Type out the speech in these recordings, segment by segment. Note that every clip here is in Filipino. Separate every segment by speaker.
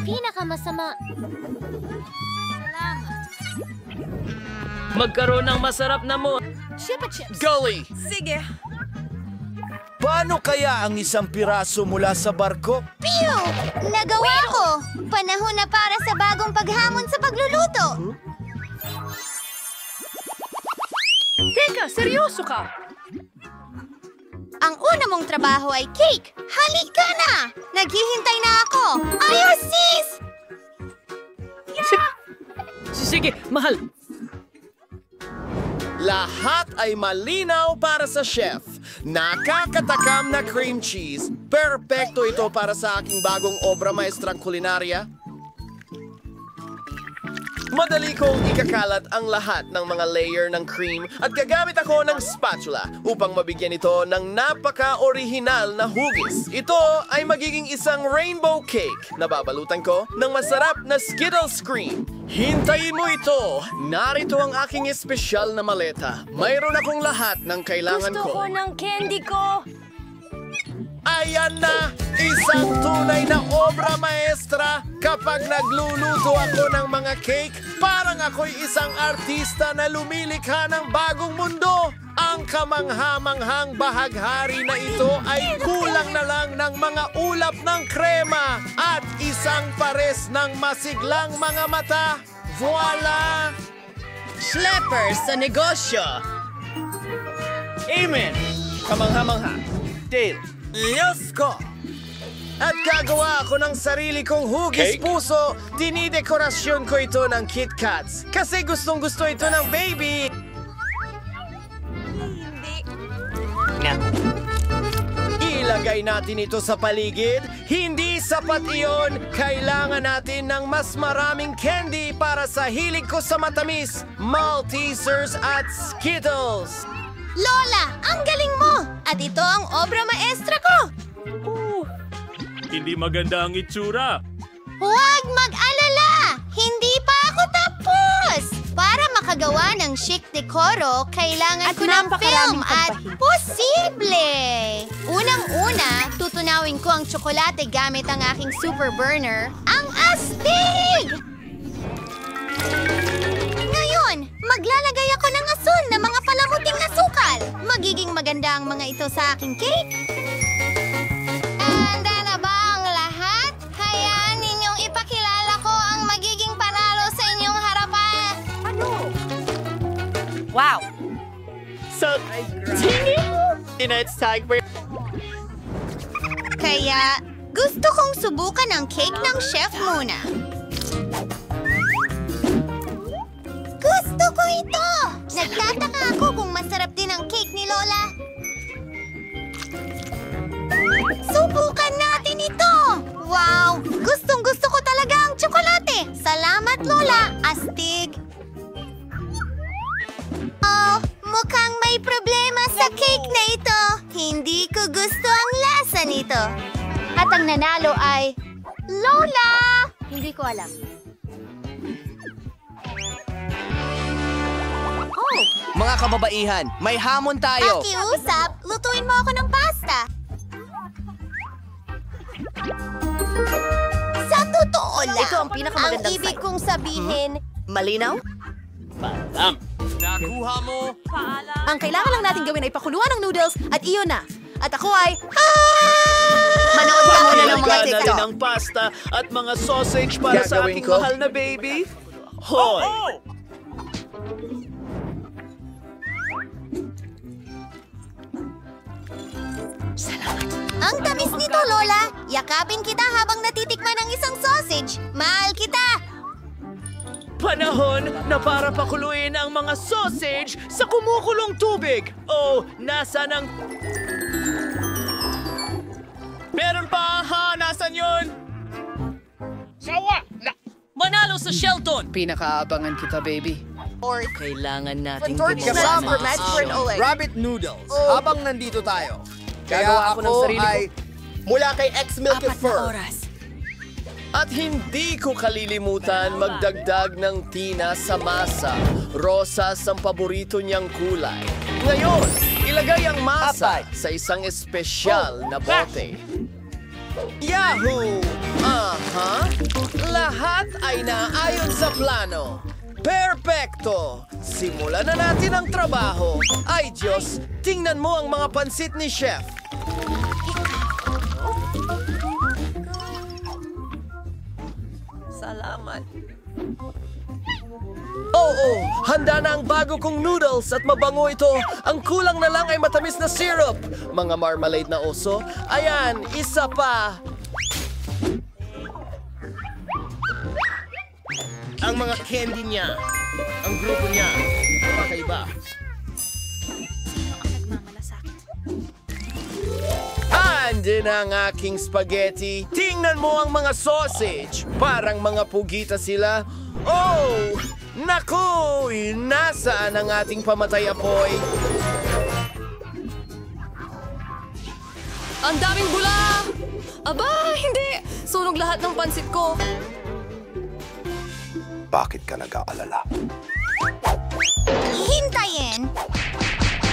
Speaker 1: Pinakamasama.
Speaker 2: Magkaroon ng masarap na mo.
Speaker 1: Chupa chips.
Speaker 3: Gully!
Speaker 1: Sige.
Speaker 3: Paano kaya ang isang piraso mula sa barko?
Speaker 4: Piyo! Nagawa ko! Panahon na para sa bagong paghamon sa pagluluto!
Speaker 1: Teka, seryoso ka?
Speaker 4: Ang una mong trabaho ay cake! Halika na! Naghihintay na ako! Ayos, sis!
Speaker 2: Sige, mahal.
Speaker 3: Lahat ay malinaw para sa chef. Nakakatakam na cream cheese. Perpekto ito para sa aking bagong obra maestrang kulinarya. Madali kong ikakalat ang lahat ng mga layer ng cream at gagamit ako ng spatula upang mabigyan ito ng napaka-orihinal na hugis. Ito ay magiging isang rainbow cake na babalutan ko ng masarap na Skittles cream. Hintayin mo ito! Narito ang aking espesyal na maleta. Mayroon akong lahat ng kailangan
Speaker 1: Gusto ko
Speaker 3: ko.
Speaker 1: ng candy ko.
Speaker 3: Ayan na! Isang tunay na obra maestra! Kapag nagluluto ako ng mga cake, parang ako'y isang artista na lumilikha ng bagong mundo! Ang kamangha-manghang bahaghari na ito ay kulang na lang ng mga ulap ng krema at isang pares ng masiglang mga mata. Voila!
Speaker 2: Schleppers sa negosyo. Amen. Kamangha-mangha. Dale.
Speaker 3: Diyos ko! At gagawa ako ng sarili kong hugis
Speaker 2: Cake?
Speaker 3: puso. Dinidekorasyon ko ito ng Kit Kats. Kasi gustong-gusto ito ng baby. Ilagay natin ito sa paligid. Hindi sapat iyon. Kailangan natin ng mas maraming candy para sa hilig ko sa matamis, Maltesers at Skittles.
Speaker 4: Lola, ang galing mo! At ito ang obra maestra ko!
Speaker 5: Hindi maganda ang itsura.
Speaker 4: Huwag mag-alala! Hindi pa ako tapos! Para makagawa ng chic decoro, kailangan ko ng film at posible! Unang-una, tutunawin ko ang tsokolate gamit ang aking super burner, ang astig! Ngayon, maglalagay ako ng asul na mga palamuting asukal. Magiging maganda ang mga ito sa aking cake. Handa na ba ang lahat? Hayaan ninyong ipakilala ko ang magiging panalo sa inyong harapan.
Speaker 2: Wow. So, it's time for...
Speaker 4: Kaya, gusto kong subukan ang cake ng chef muna. Gusto ko ito! Nagtataka ako kung masarap din ang cake ni Lola. Subukan natin ito! Wow! Gustong-gusto ko talaga ang tsokolate! Salamat, Lola! Astig! Oh, mukhang may problema sa cake na ito. Hindi ko gusto ang lasa nito. At ang nanalo ay... Lola!
Speaker 1: Hindi ko alam.
Speaker 6: Mga kababaihan, may hamon tayo.
Speaker 4: Pakiusap, lutuin mo ako ng pasta. Sa totoo lang,
Speaker 1: Ito ang pinakamagandang
Speaker 4: ang ibig kong sabihin,
Speaker 1: Malinaw?
Speaker 3: Nakuha mo!
Speaker 1: Ang kailangan lang natin gawin ay pakuluan ng noodles at iyon na. At ako ay...
Speaker 4: manood ka muna ng mga
Speaker 2: Magana
Speaker 4: TikTok.
Speaker 2: rin ang pasta at mga sausage para sa
Speaker 3: Gagawin
Speaker 2: aking
Speaker 3: ko?
Speaker 2: mahal na baby. Hoy!
Speaker 4: Ang tamis nito, Lola. Yakapin kita habang natitikman ang isang sausage. Mahal kita.
Speaker 2: Panahon na para pakuluin ang mga sausage sa kumukulong tubig. Oh, nasaan ang... Meron pa, ha? Nasaan yun? Sawa! Manalo sa Shelton!
Speaker 6: Pinakaabangan kita, baby.
Speaker 2: Kailangan natin
Speaker 6: Kasama
Speaker 3: Rabbit noodles. Habang nandito tayo.
Speaker 6: Gagawa ako ng sarili ko.
Speaker 3: Mula kay X-Milk Fur. At hindi ko kalilimutan magdagdag ng tina sa masa. Rosas ang paborito niyang kulay. Ngayon, ilagay ang masa sa isang espesyal na bote. Yahoo! Aha! Lahat ay naayon sa plano. Perpekto! Simulan na natin ang trabaho. Ay Diyos, tingnan mo ang mga pansit ni Chef.
Speaker 6: Salamat.
Speaker 3: Oo, handa na ang bago kong noodles at mabango ito. Ang kulang na lang ay matamis na syrup. Mga marmalade na oso. Ayan, isa pa. Ang mga candy niya. Ang grupo niya. Kakaiba. Andin ang aking spaghetti. Tingnan mo ang mga sausage. Parang mga pugita sila. Oh! Naku! Nasaan ang ating pamatay apoy?
Speaker 1: Ang daming bula! Aba, hindi! Sunog lahat ng pansit ko.
Speaker 5: Bakit ka nag-aalala?
Speaker 4: Hintayin!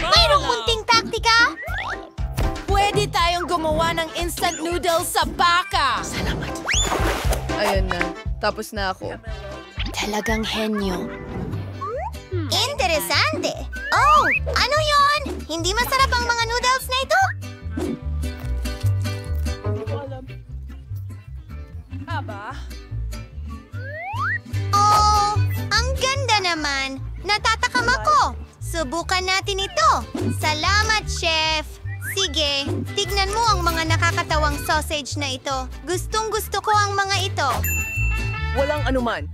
Speaker 4: Mayroong munting taktika?
Speaker 1: Pwede tayong gumawa ng instant noodles sa baka! Ayun na. Tapos na ako.
Speaker 4: Talagang henyo. Interesante. Oh, ano yon? Hindi masarap ang mga noodles na ito? Oh, ang ganda naman. Natatakam ako. Subukan natin ito. Salamat, Chef. Sige, tignan mo ang mga nakakatawang sausage na ito. Gustong-gusto ko ang mga ito.
Speaker 6: Walang anuman.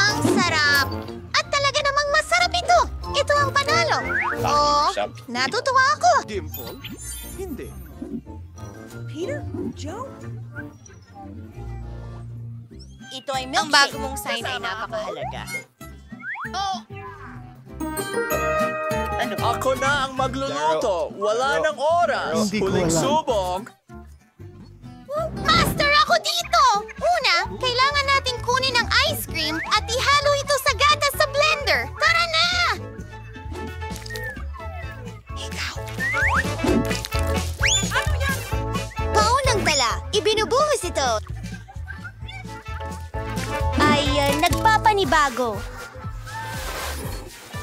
Speaker 4: Ang sarap! At talaga namang masarap ito! Ito ang panalo! Oh, natutuwa ako!
Speaker 3: Dimple? Hindi.
Speaker 4: Ito ay milkshake. Ang bago mong sign ay napakahalaga.
Speaker 3: Ako na ang magluluto. Wala nang oras. Huling subok.
Speaker 4: Master, ako dito! Una, kailangan nating kunin ang ice cream at ihalo ito sa gatas sa blender. Tara na! Ikaw. Ano yan? Paunang tala, ibinubuhos ito. Ay, nagpapanibago.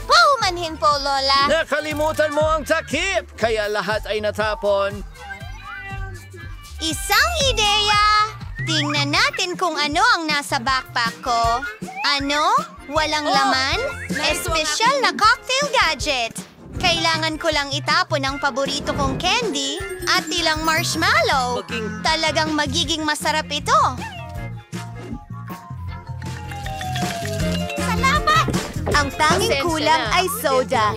Speaker 4: Paumanhin po, Lola.
Speaker 3: Nakalimutan mo ang takip. Kaya lahat ay natapon.
Speaker 4: Isang ideya! Tingnan natin kung ano ang nasa backpack ko. Ano? Walang laman? Espesyal na cocktail gadget. Kailangan ko lang itapon ang paborito kong candy at ilang marshmallow. Talagang magiging masarap ito. Salamat! Ang tanging kulang ay soda.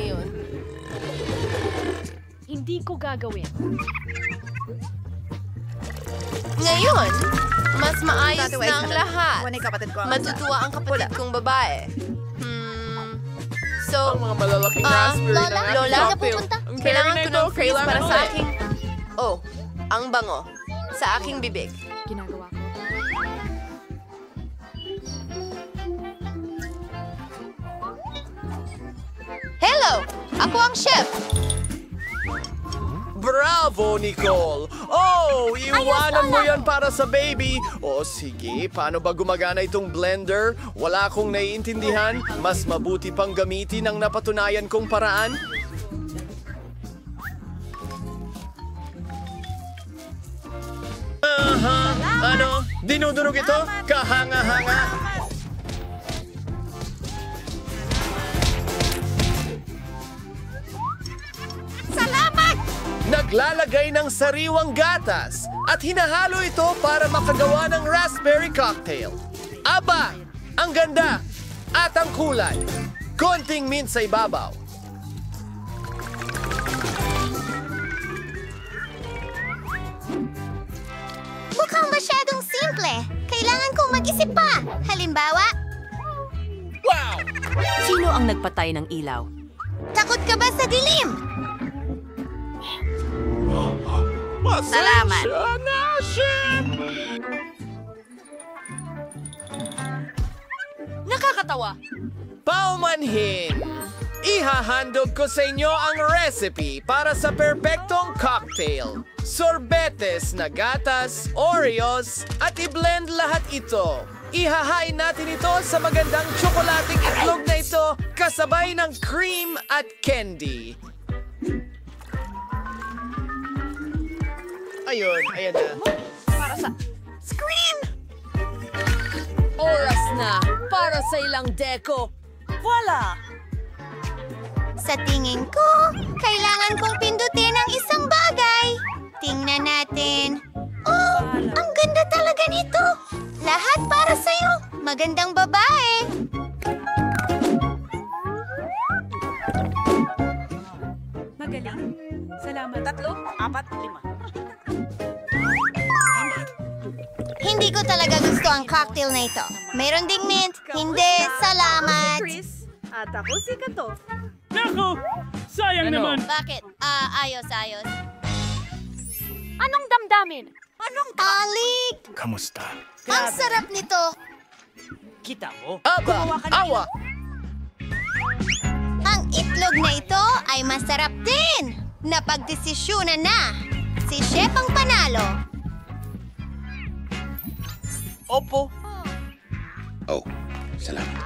Speaker 1: Hindi ko gagawin.
Speaker 7: Ngayon, mas maayos na ang lahat. Matutuwa ang kapatid kong babae. So,
Speaker 3: Ang mga malalaking raspberry
Speaker 4: Lola,
Speaker 3: ng
Speaker 4: Lola,
Speaker 3: aking
Speaker 4: napupunta.
Speaker 3: cocktail.
Speaker 7: kailangan ko ng freeze
Speaker 3: Kailangan
Speaker 7: para sa
Speaker 3: ulit.
Speaker 7: aking... Oh, ang bango. Sa aking bibig.
Speaker 1: Ginagawa ko.
Speaker 7: Hello! Ako ang chef.
Speaker 3: Bravo, Nicole! Oh, iwanan mo yan para sa baby! O sige, paano ba gumagana itong blender? Wala akong naiintindihan. Mas mabuti pang gamitin ang napatunayan kong paraan. Ano? Dinudunog ito? Kahanga-hanga?
Speaker 4: Salamat!
Speaker 3: Naglalagay ng sariwang gatas at hinahalo ito para makagawa ng raspberry cocktail. Aba! Ang ganda! At ang kulay. Konting mint sa ibabaw.
Speaker 4: Mukhang masyadong simple. Kailangan kong mag-isip pa. Halimbawa,
Speaker 3: Wow!
Speaker 1: Sino ang nagpatay ng ilaw?
Speaker 4: takot ka ba sa dilim?
Speaker 3: Salamat! Na, chef!
Speaker 1: Nakakatawa!
Speaker 3: Paumanhin! Ihahandog ko sa inyo ang recipe para sa perpektong cocktail. Sorbetes na gatas, Oreos, at i-blend lahat ito. Ihahain natin ito sa magandang tsokolating itlog na ito kasabay ng cream at candy. Ayun, ayan na.
Speaker 1: Oras na para sa ilang deko. Voila!
Speaker 4: Sa tingin ko, kailangan kong pindutin ang isang bagay. Tingnan natin. Oh, ang ganda talaga nito. Lahat para sa'yo. Magandang babae.
Speaker 8: Magaling. Salamat. 3, 4, 5.
Speaker 4: Hindi ko talaga gusto ang cocktail na ito. Mayroon ding mint. Hindi, salamat.
Speaker 8: Chris, at ako si Kato.
Speaker 9: Naku! Sayang naman!
Speaker 4: Bakit? Ayos.
Speaker 8: Anong damdamin?
Speaker 4: Alik!
Speaker 5: Kamusta?
Speaker 4: Ang sarap nito.
Speaker 2: Kita mo?
Speaker 3: Aba, awa!
Speaker 4: Ang itlog na ito ay masarap din. Napagdesisyonan na. Si Chef ang panalo.
Speaker 6: Opo.
Speaker 5: Oh, salamat.